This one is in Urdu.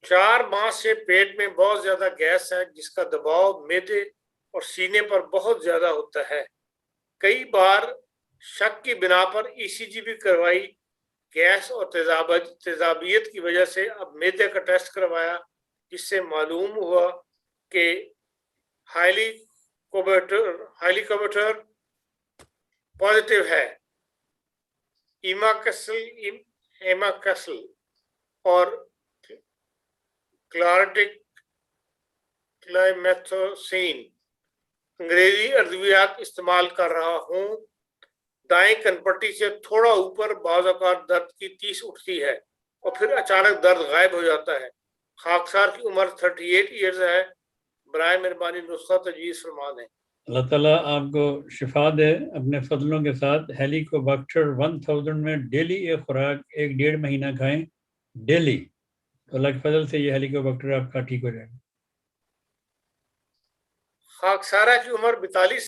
4 ماہ سے پیٹ میں بہت زیادہ گیس ہے جس کا دباؤ معدے اور سینے پر بہت زیادہ ہوتا ہے. کئی بار شک کی بنا پر ای سی جی بھی کروائی. گیس اور تیزابیت کی وجہ سے اب معدے کا ٹیسٹ کروایا جس سے معلوم ہوا کہ ہائیلی کوبیٹر پازیٹیو ہے. ایماکسل اور کلائمیتھوسین انگریزی ادویات استعمال کر رہا ہوں. دائیں کنپٹی سے تھوڑا اوپر بعض اوقات درد کی تیس اٹھتی ہے اور پھر اچانک درد غائب ہو جاتا ہے. خاکسار کی عمر 38 ایئرز ہے. برائے مہربانی نسخہ تجویز فرما دیں. اللہ تعالیٰ آپ کو شفا دے اپنے فضلوں کے ساتھ. ہیلیکوبیکٹر 1000 میں ڈیلی ایک خوراک 1.5 مہینہ کھائیں ڈیلی, تو اللہ کے فضل سے یہ ہیلیکوبیکٹر آپ کا ٹھیک ہو جائے گا. خاکسارہ کی عمر 42